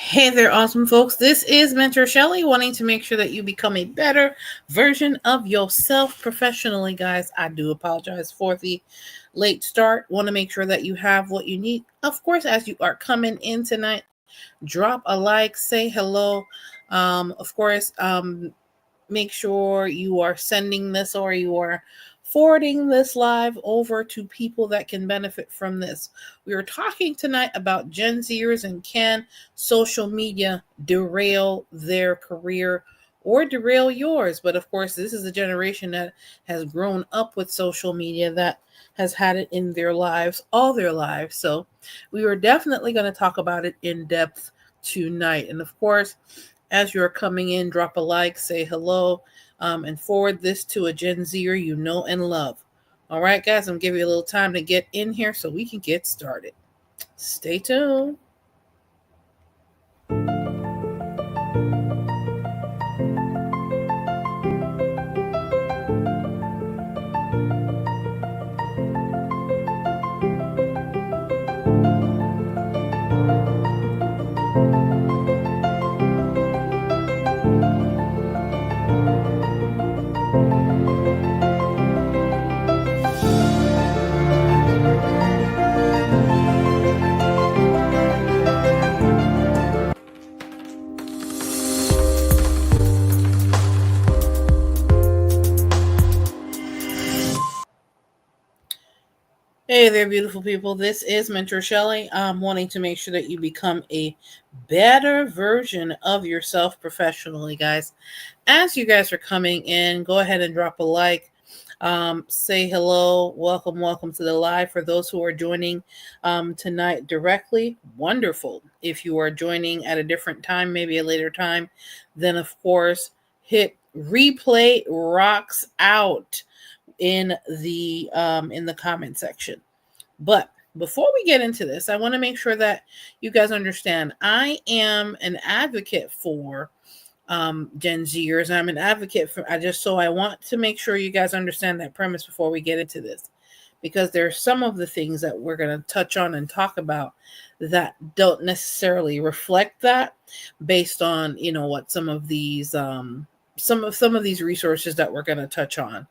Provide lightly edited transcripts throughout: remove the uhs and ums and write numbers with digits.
Hey there, awesome folks. This is Mentor Shelley, wanting to make sure that you become a better version of yourself professionally, guys. I do apologize for the late start. Want to make sure that you have what you need. Of course, as you are coming in tonight, drop a like, say hello. Make sure you are sending this or you are forwarding this live over to people that can benefit from this. We are talking tonight about GenZers and can social media derail their career or derail yours. But of course, this is a generation that has grown up with social media, that has had it in their lives all their lives. So we are definitely going to talk about it in depth tonight. And of course, as you're coming in, drop a like, say hello, and forward this to a Gen Zer you know and love. All right, guys, I'm going to give you a little time to get in here so we can get started. Stay tuned. Hey there, beautiful people. This is Mentor Shelley. I'm wanting to make sure that you become a better version of yourself professionally, guys. As you guys are coming in, go ahead and drop a like. Say hello, welcome to the live. For those who are joining tonight directly, wonderful. If you are joining at a different time, maybe a later time, then of course hit replay rocks out in the comment section. But before we get into this, I want to make sure that you guys understand I am an advocate for Gen Zers. I'm an advocate for I want to make sure you guys understand that premise before we get into this, because there's some of the things that we're going to touch on and talk about that don't necessarily reflect that, based on what some of these resources that we're going to touch on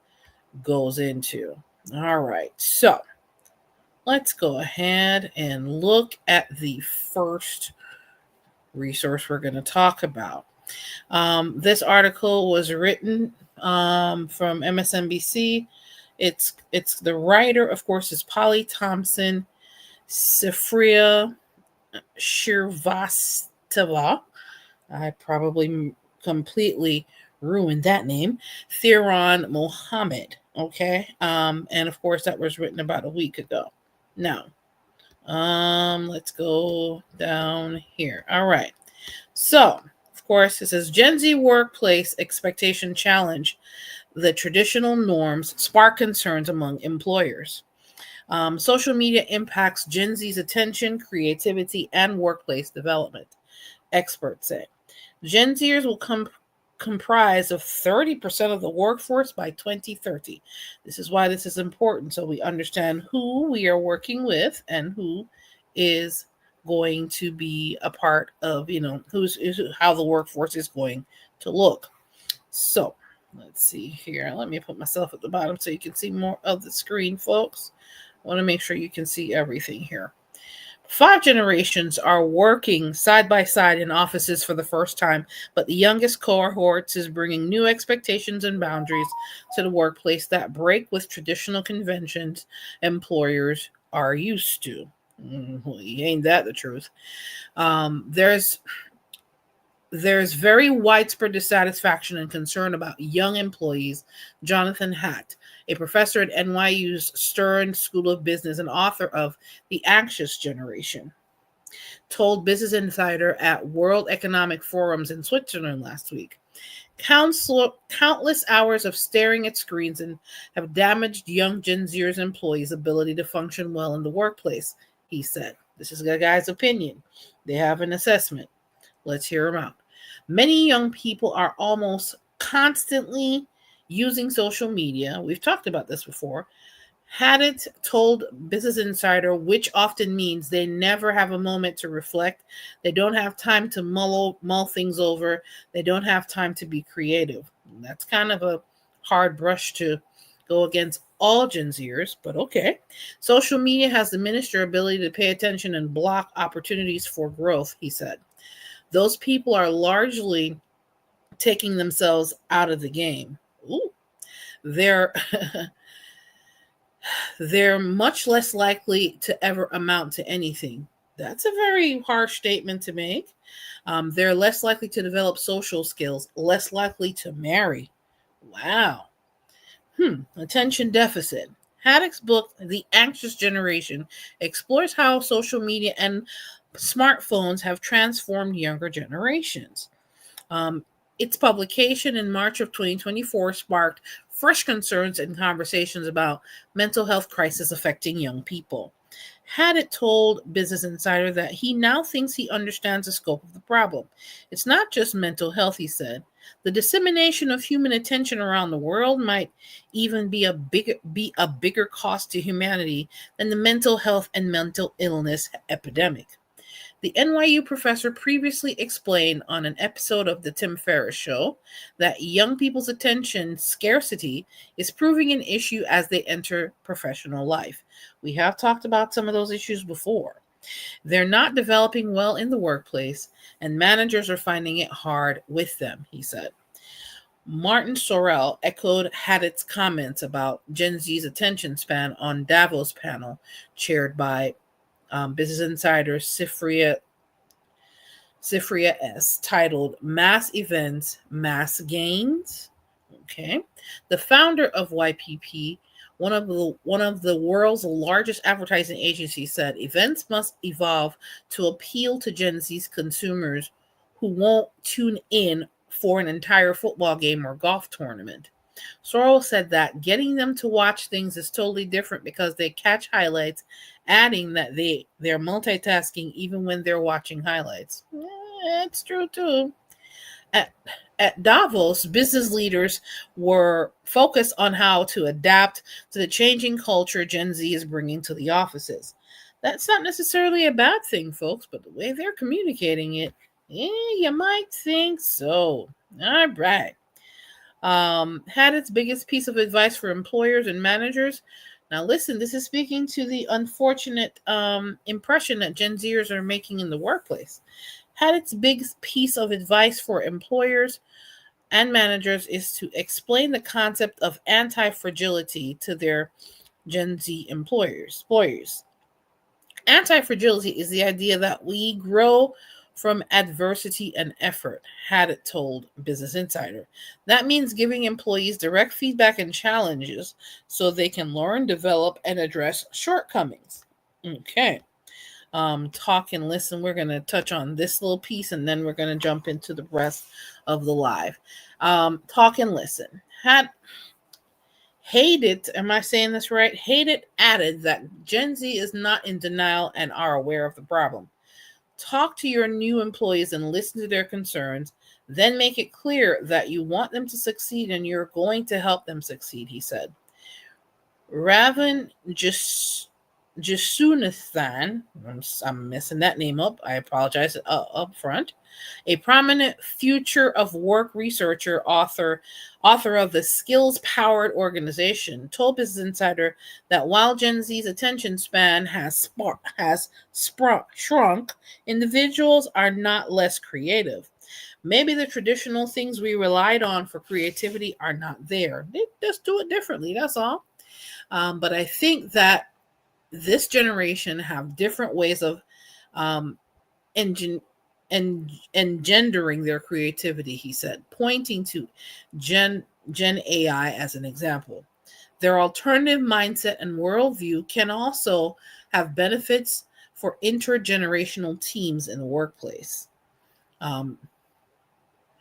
goes into. All right, so let's go ahead and look at the first resource we're going to talk about. This article was written from MSNBC. It's the writer, of course, is Polly Thompson, Sifria Shrivastava. I probably completely ruined that name. Theron Mohammed. Okay. And of course, that was written about a week ago. Now, let's go down here. All right. So, of course, it says Gen Z workplace expectation challenge the traditional norms, spark concerns among employers. Social media impacts Gen Z's attention, creativity, and workplace development, experts say. Gen Zers will comprise of 30% of the workforce by 2030. This is why this is important, so we understand who we are working with and who is going to be a part of, how the workforce is going to look. So let's see here. Let me put myself at the bottom so you can see more of the screen, folks. I want to make sure you can see everything here. 5 generations are working side by side in offices for the first time, but the youngest cohorts is bringing new expectations and boundaries to the workplace that break with traditional conventions employers are used to. Ain't that the truth? There's very widespread dissatisfaction and concern about young employees. Jonathan Hatt, a professor at NYU's Stern School of Business and author of The Anxious Generation, told Business Insider at World Economic Forums in Switzerland last week. Countless hours of staring at screens and have damaged young Gen Zers employees' ability to function well in the workplace, he said. This is the guy's opinion. They have an assessment. Let's hear him out. Many young people are almost constantly using social media. We've talked about this before. Hadit told Business Insider, which often means they never have a moment to reflect. They don't have time to mull things over. They don't have time to be creative. That's kind of a hard brush to go against all Gen Zers, but okay. Social media has diminished their ability to pay attention and block opportunities for growth, he said. Those people are largely taking themselves out of the game. Ooh. They're they're much less likely to ever amount to anything. That's a very harsh statement to make. They're less likely to develop social skills, less likely to marry. Wow. Attention deficit. Haddock's book, The Anxious Generation, explores how social media and smartphones have transformed younger generations. Um, its publication in March of 2024 sparked fresh concerns and conversations about mental health crisis affecting young people. Haddock told Business Insider that he now thinks he understands the scope of the problem. It's not just mental health, he said. The dissemination of human attention around the world might even be a bigger cost to humanity than the mental health and mental illness epidemic. The NYU professor previously explained on an episode of The Tim Ferriss Show that young people's attention scarcity is proving an issue as they enter professional life. We have talked about some of those issues before. They're not developing well in the workplace, and managers are finding it hard with them, he said. Martin Sorrell echoed Haddock's comments about Gen Z's attention span on Davos panel chaired by Business Insider Sifria S, titled Mass Events, Mass Gains. Okay. The founder of YPP, one of the world's largest advertising agencies, said events must evolve to appeal to Gen Z's consumers who won't tune in for an entire football game or golf tournament. Sorrell said that getting them to watch things is totally different because they catch highlights, adding that they're multitasking even when they're watching highlights. That's true too. At, at Davos, business leaders were focused on how to adapt to the changing culture Gen Z is bringing to the offices. That's not necessarily a bad thing, folks, but the way they're communicating it, you might think so. All right. Had its biggest piece of advice for employers and managers. Now, listen, this is speaking to the unfortunate impression that Gen Zers are making in the workplace. Had its biggest piece of advice for employers and managers is to explain the concept of anti-fragility to their Gen Z employers. Anti-fragility is the idea that we grow from adversity and effort, Haddock told Business Insider. That means giving employees direct feedback and challenges so they can learn, develop, and address shortcomings. Okay. Talk and listen. We're going to touch on this little piece and then we're going to jump into the rest of the live. Talk and listen. Hated, am I saying this right? Hated added that Gen Z is not in denial and are aware of the problem. Talk to your new employees and listen to their concerns. Then make it clear that you want them to succeed and you're going to help them succeed, he said. Ravan Jasunathan, I'm messing that name up. I apologize up front. A prominent future of work researcher, author of the Skills Powered Organization, told Business Insider that while Gen Z's attention span has shrunk, individuals are not less creative. Maybe the traditional things we relied on for creativity are not there. They just do it differently. That's all. But I think that this generation have different ways of engendering their creativity, he said, pointing to Gen AI as an example. Their alternative mindset and worldview can also have benefits for intergenerational teams in the workplace.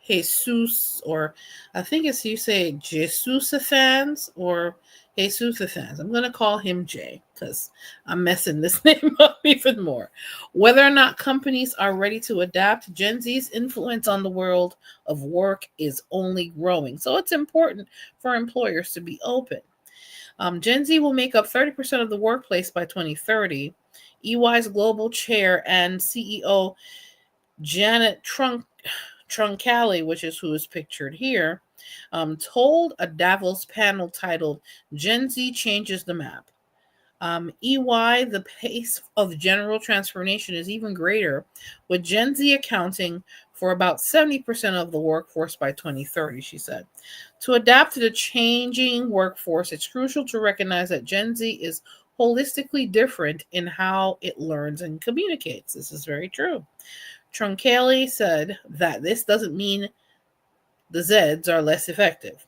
Jesus, or I think it's you say Jesusafans or Jesusafans. I'm going to call him Jay because I'm messing this name up even more. Whether or not companies are ready to adapt, Gen Z's influence on the world of work is only growing. So it's important for employers to be open. Gen Z will make up 30% of the workplace by 2030. EY's global chair and CEO Janet Truncali, which is who is pictured here, told a Davos panel titled Gen Z Changes the Map. EY, the pace of general transformation is even greater, with Gen Z accounting for about 70% of the workforce by 2030, she said. To adapt to the changing workforce, it's crucial to recognize that Gen Z is holistically different in how it learns and communicates. This is very true. Troncalli said that this doesn't mean the Zeds are less effective.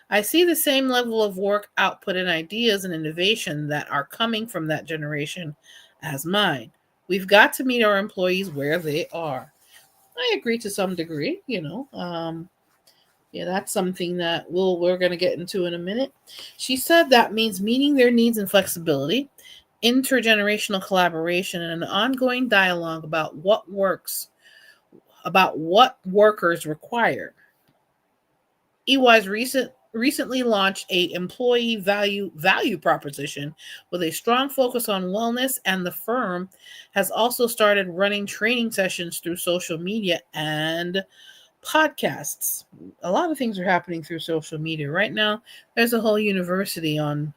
I see the same level of work output and ideas and innovation that are coming from that generation as mine. We've got to meet our employees where they are. I agree to some degree, yeah, that's something that we're going to get into in a minute. She said that means meeting their needs and flexibility, intergenerational collaboration, and an ongoing dialogue about what works, about what workers require. EY's recently launched a employee value proposition with a strong focus on wellness, and the firm has also started running training sessions through social media and podcasts. A lot of things are happening through social media right now. There's a whole university on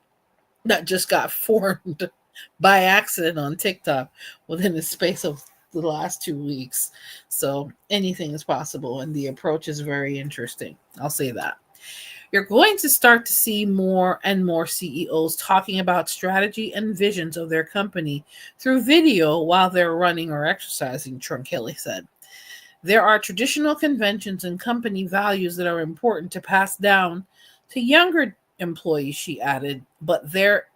that just got formed by accident on TikTok within the space of the last 2 weeks. So anything is possible, and the approach is very interesting. I'll say that. You're going to start to see more and more CEOs talking about strategy and visions of their company through video while they're running or exercising, Truncalli said. There are traditional conventions and company values that are important to pass down to younger employees, she added, but they're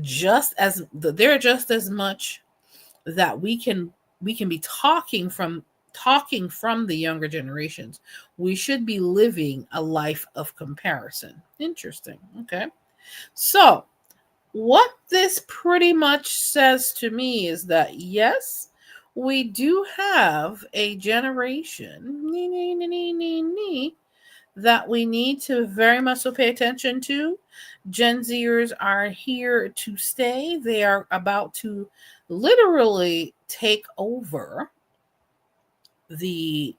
just as much that we can be talking from the younger generations. We should be living a life of comparison. Interesting. Okay. So, what this pretty much says to me is that yes, we do have a generation that we need to very much so pay attention to. Gen Zers are here to stay. They are about to literally take over the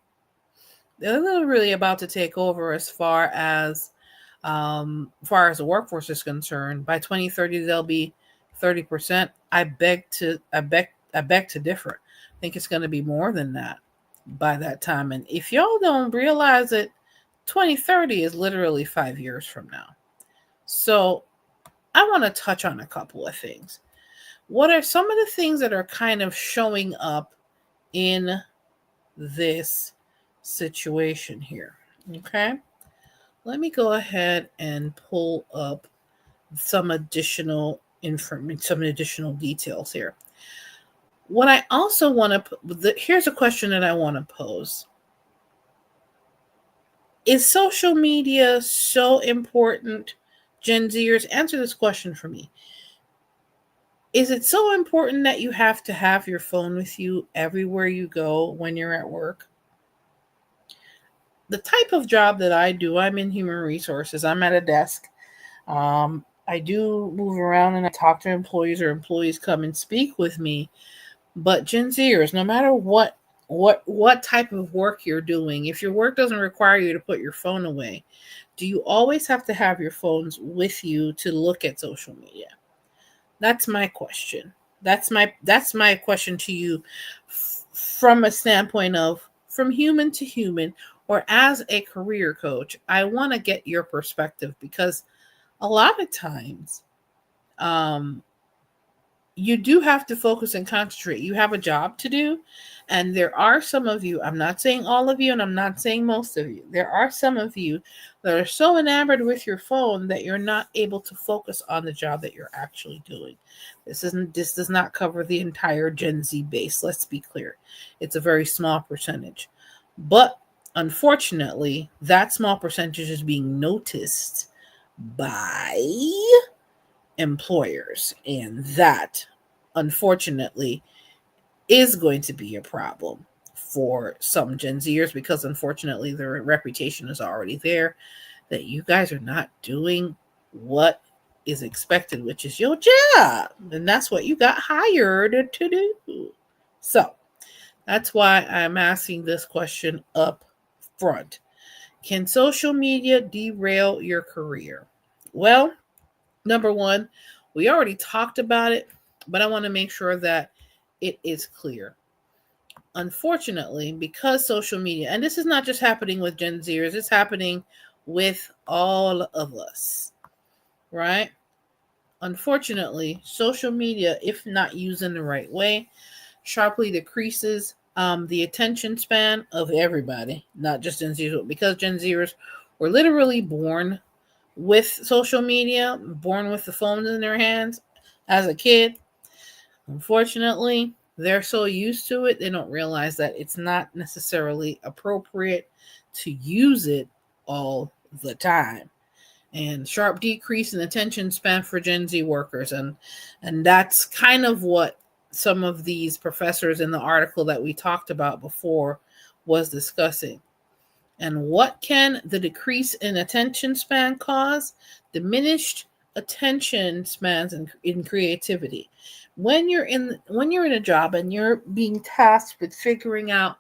they're literally about to take over as far as the workforce is concerned. By 2030 they'll be 30%. I beg to differ. I think it's going to be more than that by that time. And if y'all don't realize it, 2030 is literally 5 years from now. So I want to touch on a couple of things. What are some of the things that are kind of showing up in this situation here? Okay. Let me go ahead and pull up some additional information, some additional details here. What I also want to here's a question that I want to pose. Is social media so important? Gen Zers, answer this question for me. Is it so important that you have to have your phone with you everywhere you go when you're at work? The type of job that I do, I'm in human resources. I'm at a desk. I do move around and I talk to employees, or employees come and speak with me. But Gen Zers, no matter what type of work you're doing, if your work doesn't require you to put your phone away, do you always have to have your phones with you to look at social media? That's my question. That's my question to you, from a standpoint of from human to human, or as a career coach. I want to get your perspective, because a lot of times um you do have to focus and concentrate. You have a job to do. And there are some of you, I'm not saying all of you, and I'm not saying most of you. There are some of you that are so enamored with your phone that you're not able to focus on the job that you're actually doing. This does not cover the entire Gen Z base. Let's be clear. It's a very small percentage. But unfortunately, that small percentage is being noticed by employers, and that unfortunately is going to be a problem for some Gen Zers, because unfortunately their reputation is already there that you guys are not doing what is expected, which is your job. And that's what you got hired to do. So that's why I'm asking this question up front. Can social media derail your career? Well, number one, we already talked about it, but I want to make sure that it is clear. Unfortunately, because social media, and this is not just happening with GenZers, it's happening with all of us, right? Unfortunately, social media, if not used in the right way, sharply decreases the attention span of everybody, not just Gen Zers, because Gen Zers were literally born with social media, born with the phones in their hands as a kid. Unfortunately, they're so used to it, they don't realize that it's not necessarily appropriate to use it all the time. And sharp decrease in attention span for Gen Z workers. And that's kind of what some of these professors in the article that we talked about before was discussing. And what can the decrease in attention span cause? Diminished attention spans in creativity. When you're in a job and you're being tasked with figuring out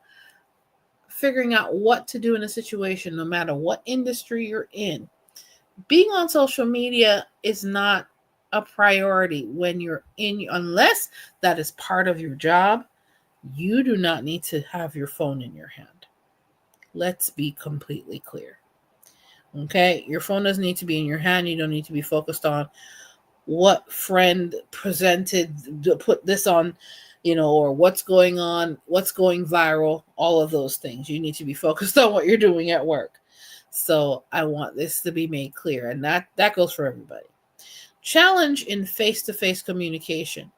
what to do in a situation, no matter what industry you're in, being on social media is not a priority when you're in, unless that is part of your job. You do not need to have your phone in your hand. Let's be completely clear. Okay, your phone doesn't need to be in your hand. You don't need to be focused on what friend presented to put this on, or what's going on, what's going viral, all of those things. You need to be focused on what you're doing at work. So I want this to be made clear, and that goes for everybody. Challenge in face-to-face communication.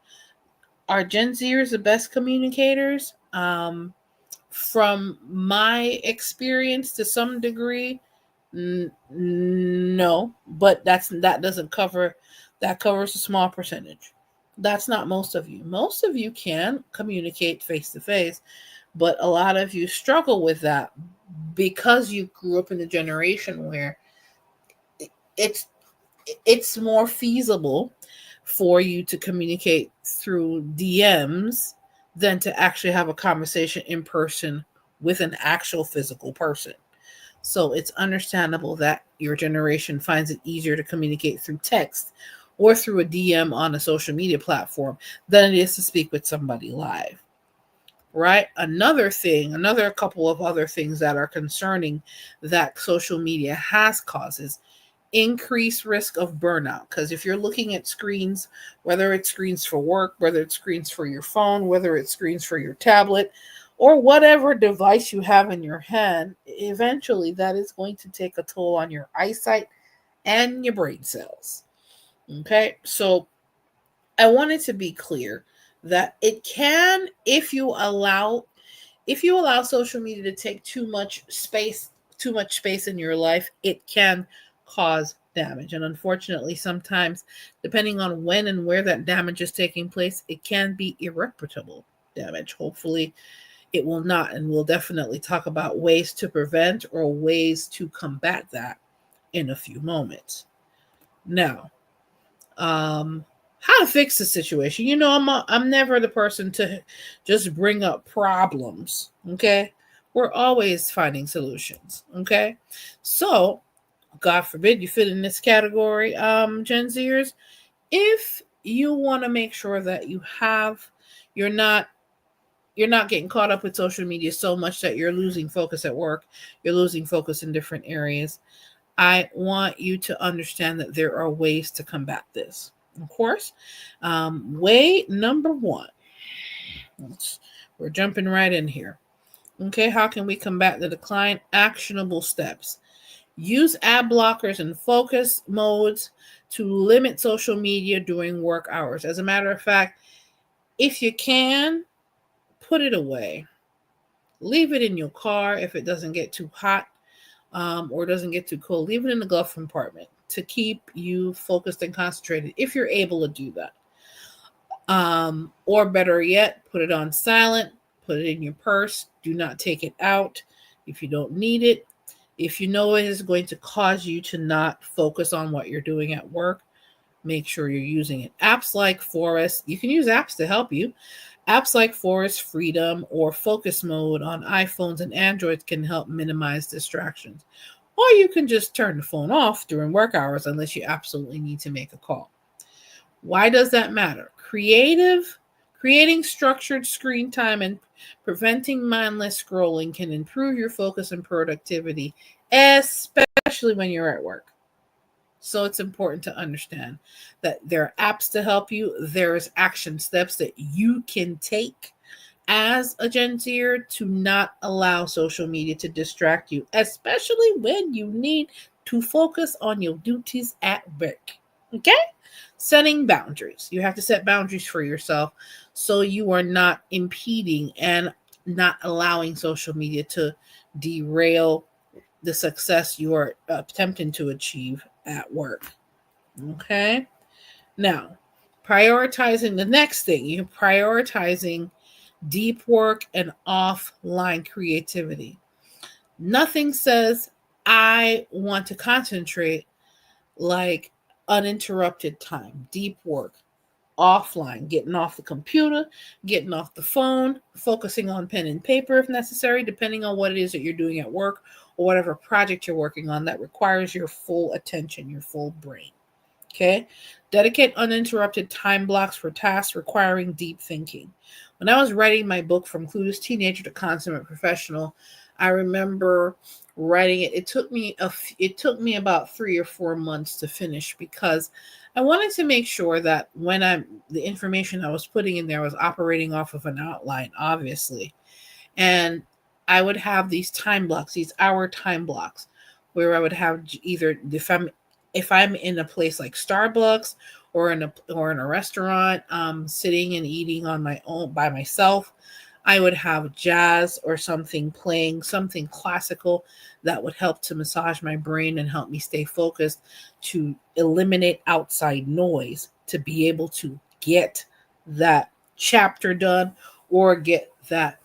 Are Gen Zers the best communicators? From my experience, to some degree, no, but that covers a small percentage. That's not most of you. Most of you can communicate face to face, but a lot of you struggle with that because you grew up in a generation where it's it's more feasible for you to communicate through DMs than to actually have a conversation in person with an actual physical person. So it's understandable that your generation finds it easier to communicate through text or through a DM on a social media platform than it is to speak with somebody live. Right? Another couple of other things that are concerning that social media has causes increased risk of burnout. Because if you're looking at screens, whether it's screens for work, whether it's screens for your phone, whether it's screens for your tablet, or whatever device you have in your hand, eventually that is going to take a toll on your eyesight and your brain cells. Okay, so I wanted to be clear that it can, if you allow social media to take too much space in your life, it can cause damage. And unfortunately, sometimes, depending on when and where that damage is taking place, it can be irreparable damage. Hopefully, it will not. And we'll definitely talk about ways to prevent or ways to combat that in a few moments. Now, how to fix the situation. I'm never the person to just bring up problems. Okay, we're always finding solutions. Okay, so God forbid you fit in this category, Gen Zers. If you want to make sure that you're not getting caught up with social media so much that you're losing focus at work, you're losing focus in different areas, I want you to understand that there are ways to combat this. Of course, way number one, we're jumping right in here. Okay, how can we combat the decline? Actionable steps. Use ad blockers and focus modes to limit social media during work hours. As a matter of fact, if you can, put it away. Leave it in your car if it doesn't get too hot, or doesn't get too cold. Leave it in the glove compartment to keep you focused and concentrated if you're able to do that. Or better yet, put it on silent, put it in your purse. Do not take it out if you don't need it. If you know it is going to cause you to not focus on what you're doing at work, make sure you're using it. Apps like Forest, you can use apps to help you. Apps like Forest Freedom or Focus Mode on iPhones and Androids can help minimize distractions. Or you can just turn the phone off during work hours unless you absolutely need to make a call. Why does that matter? Creating structured screen time and preventing mindless scrolling can improve your focus and productivity, especially when you're at work. So it's important to understand that there are apps to help you. There's action steps that you can take as a Gen Zer to not allow social media to distract you, especially when you need to focus on your duties at work. Okay? Setting boundaries. You have to set boundaries for yourself so you are not impeding and not allowing social media to derail the success you are attempting to achieve at work. Okay? Now, prioritizing the next thing, you're prioritizing deep work and offline creativity. Nothing says I want to concentrate like uninterrupted time, deep work, offline, getting off the computer, getting off the phone, focusing on pen and paper if necessary, depending on what it is that you're doing at work or whatever project you're working on that requires your full attention, your full brain. Okay. Dedicate uninterrupted time blocks for tasks requiring deep thinking. When I was writing my book, From Clueless Teenager to Consummate Professional, I remember writing it. It took me about 3 or 4 months to finish because I wanted to make sure that the information I was putting in there was operating off of an outline, obviously. And I would have these time blocks, these hour time blocks, where I would have either if I'm in a place like Starbucks or in a restaurant, sitting and eating on my own by myself, I would have jazz or something playing, something classical that would help to massage my brain and help me stay focused to eliminate outside noise to be able to get that chapter done or get that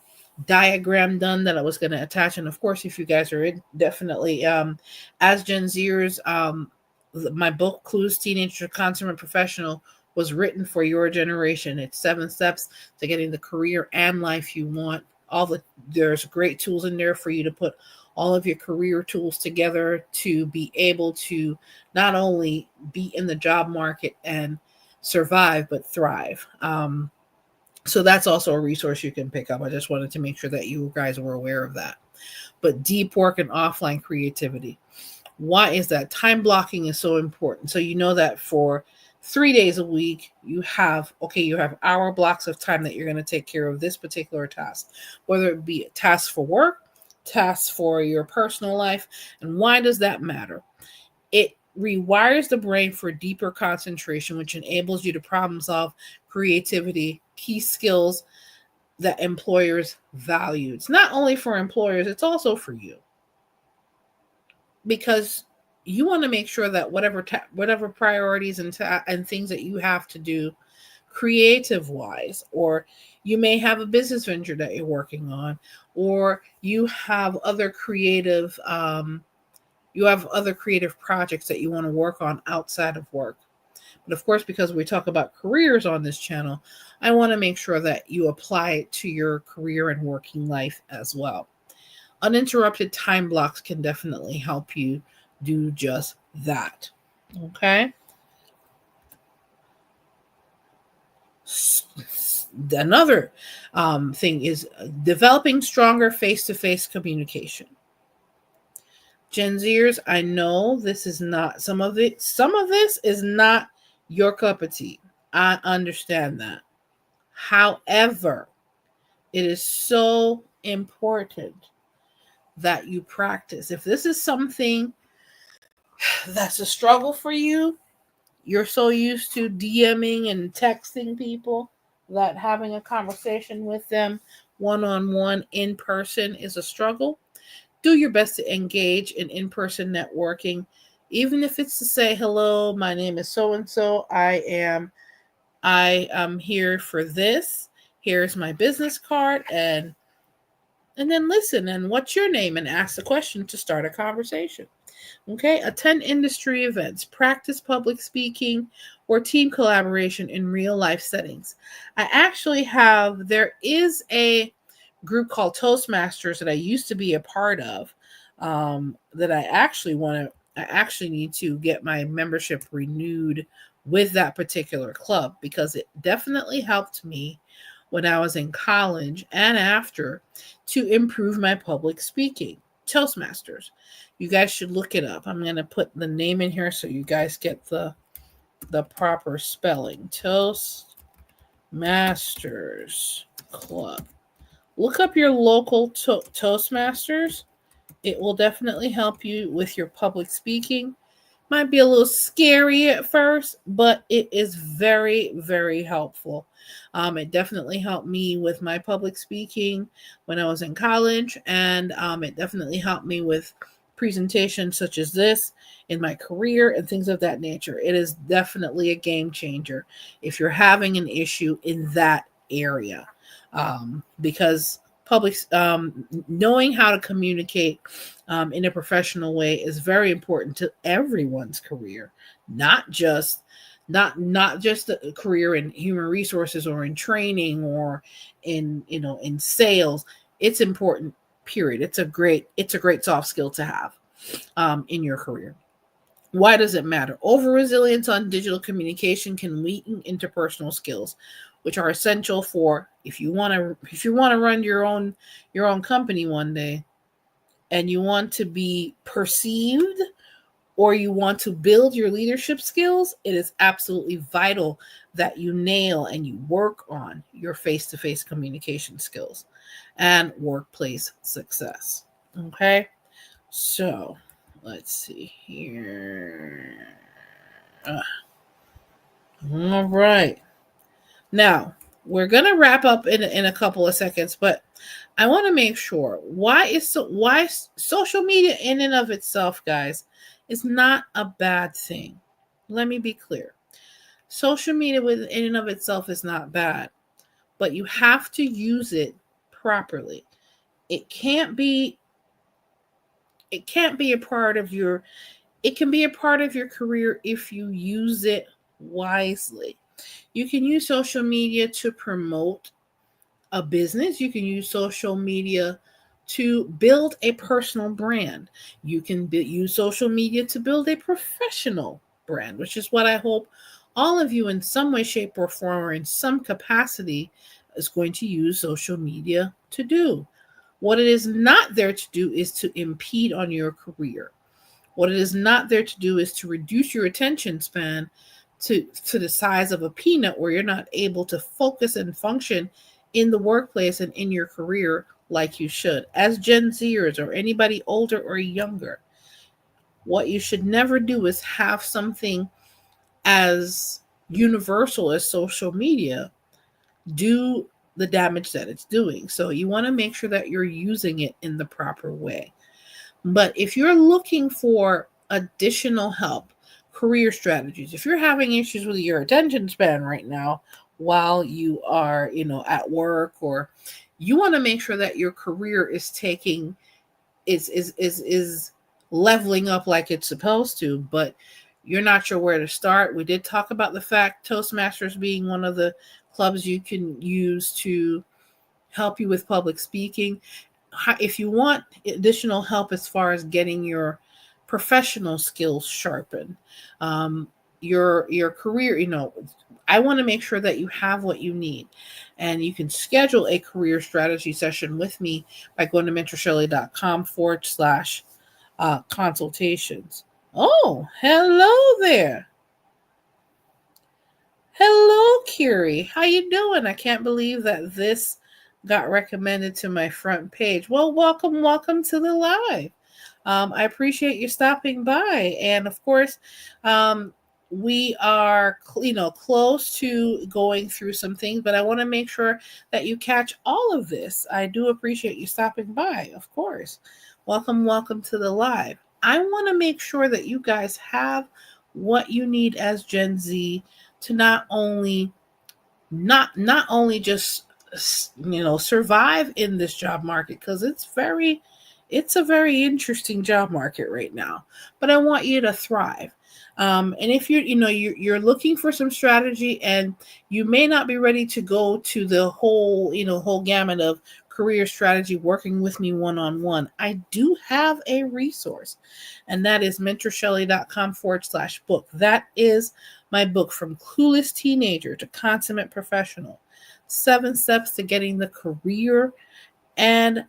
diagram done that I was going to attach. And of course, if you guys are in, definitely as Gen Zers, my book Clues Teenager Consummate Professional was written for your generation. It's 7 steps to getting the career and life you want. There's great tools in there for you to put all of your career tools together to be able to not only be in the job market and survive but thrive. So that's also a resource you can pick up. I just wanted to make sure that you guys were aware of that. But deep work and offline creativity. Why is that? Time blocking is so important. So you know that for 3 days a week, you have hour blocks of time that you're going to take care of this particular task, whether it be a task for work, tasks for your personal life. And why does that matter? It rewires the brain for deeper concentration, which enables you to problem solve, creativity, key skills that employers value. It's not only for employers, it's also for you. Because you want to make sure that whatever priorities and things that you have to do creative wise, or you may have a business venture that you're working on, or you have other creative projects that you want to work on outside of work. But of course, because we talk about careers on this channel, I want to make sure that you apply it to your career and working life as well. Uninterrupted time blocks can definitely help you do just that. Okay. Another thing is developing stronger face-to-face communication. Gen Zers, I know this is not some of this is not your cup of tea. I understand that. However, it is so important that you practice. If this is something that's a struggle for you, you're so used to DMing and texting people that having a conversation with them one-on-one in person is a struggle. Do your best to engage in in-person networking, even if it's to say, hello, my name is so-and-so. I am here for this. Here's my business card, and and then listen and what's your name and ask the question to start a conversation. Okay, attend industry events, practice public speaking or team collaboration in real life settings. There is a group called Toastmasters that I used to be a part of, that I actually need to get my membership renewed with that particular club because it definitely helped me when I was in college and after to improve my public speaking. Toastmasters. You guys should look it up. I'm going to put the name in here so you guys get the proper spelling. Toastmasters Club. Look up your local Toastmasters. It will definitely help you with your public speaking. Might be a little scary at first, but it is very, very helpful. It definitely helped me with my public speaking when I was in college, and it definitely helped me with presentations such as this in my career and things of that nature. It is definitely a game changer if you're having an issue in that area, because knowing how to communicate in a professional way is very important to everyone's career, not just not just a career in human resources or in training or in sales. It's important. Period. It's a great soft skill to have in your career. Why does it matter? Over resilience on digital communication can weaken interpersonal skills, which are essential for if you want to run your own company one day and you want to be perceived or you want to build your leadership skills, it is absolutely vital that you nail and you work on your face-to-face communication skills and workplace success. Okay? So, let's see here. All right. Now, we're going to wrap up in a couple of seconds, but I want to make sure why social media in and of itself, guys, is not a bad thing. Let me be clear. Social media in and of itself is not bad, but you have to use it properly. It can't be a part of your it can be a part of your career if you use it wisely. You can use social media to promote a business. You can use social media to build a personal brand. You can use social media to build a professional brand, which is what I hope all of you in some way, shape, or form or in some capacity is going to use social media to do. What it is not there to do is to impede on your career. What it is not there to do is to reduce your attention span to the size of a peanut where you're not able to focus and function in the workplace and in your career like you should. As Gen Zers or anybody older or younger, what you should never do is have something as universal as social media do the damage that it's doing. So you want to make sure that you're using it in the proper way. But if you're looking for additional help, career strategies, if you're having issues with your attention span right now while you are, at work, or you want to make sure that your career is taking is leveling up like it's supposed to, but you're not sure where to start. We did talk about the fact Toastmasters being one of the clubs you can use to help you with public speaking. If you want additional help as far as getting your professional skills sharpened, your career, I want to make sure that you have what you need. And you can schedule a career strategy session with me by going to mentorshelley.com/consultations. Oh, hello there. Hello, Curie. How you doing? I can't believe that this got recommended to my front page. Well, welcome to the live. I appreciate you stopping by, and of course, we are close to going through some things, but I want to make sure that you catch all of this. I do appreciate you stopping by, of course. Welcome to the live. I want to make sure that you guys have what you need as Gen Z to not only just survive in this job market, because it's a very interesting job market right now. But I want you to thrive. And if you're looking for some strategy, and you may not be ready to go to the whole gamut of career strategy working with me one-on-one, I do have a resource, and that is mentorshelley.com/book. That is my book, From Clueless Teenager to Consummate Professional: 7 Steps to Getting the Career and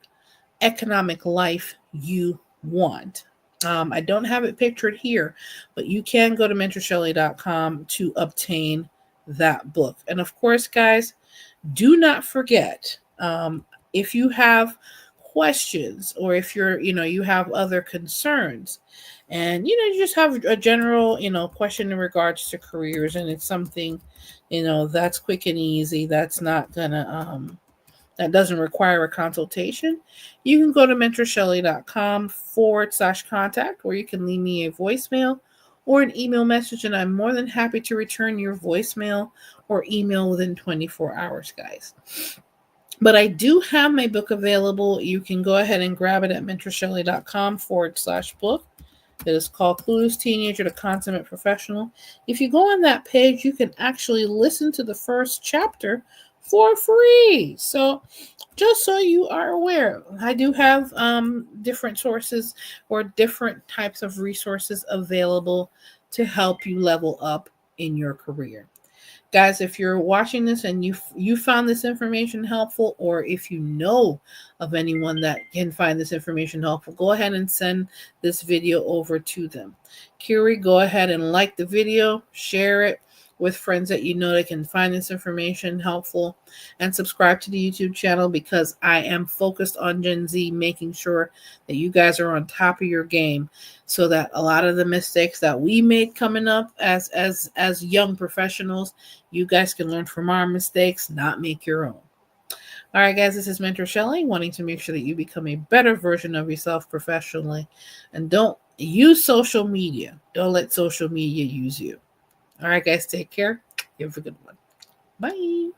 Economic Life You Want. I don't have it pictured here, but you can go to mentorshelley.com to obtain that book. And of course, guys, do not forget, if you have questions, or if you have other concerns, and you just have a general question in regards to careers, and it's something that's quick and easy, that's not gonna that doesn't require a consultation, you can go to mentorshelley.com/contact, or you can leave me a voicemail or an email message, and I'm more than happy to return your voicemail or email within 24 hours, guys. But I do have my book available. You can go ahead and grab it at mentorshelley.com/book. It is called Clueless Teenager to Consummate Professional. If you go on that page, you can actually listen to the first chapter for free. So just so you are aware, I do have different sources or different types of resources available to help you level up in your career. Guys, if you're watching this and you found this information helpful, or if you know of anyone that can find this information helpful, go ahead and send this video over to them. Curie, go ahead and like the video, share it with friends that you know that can find this information helpful, and subscribe to the YouTube channel, because I am focused on Gen Z, making sure that you guys are on top of your game, so that a lot of the mistakes that we made coming up as young professionals, you guys can learn from our mistakes, not make your own. All right, guys, this is Mentor Shelley, wanting to make sure that you become a better version of yourself professionally, and don't use social media. Don't let social media use you. All right, guys, take care. You have a good one. Bye.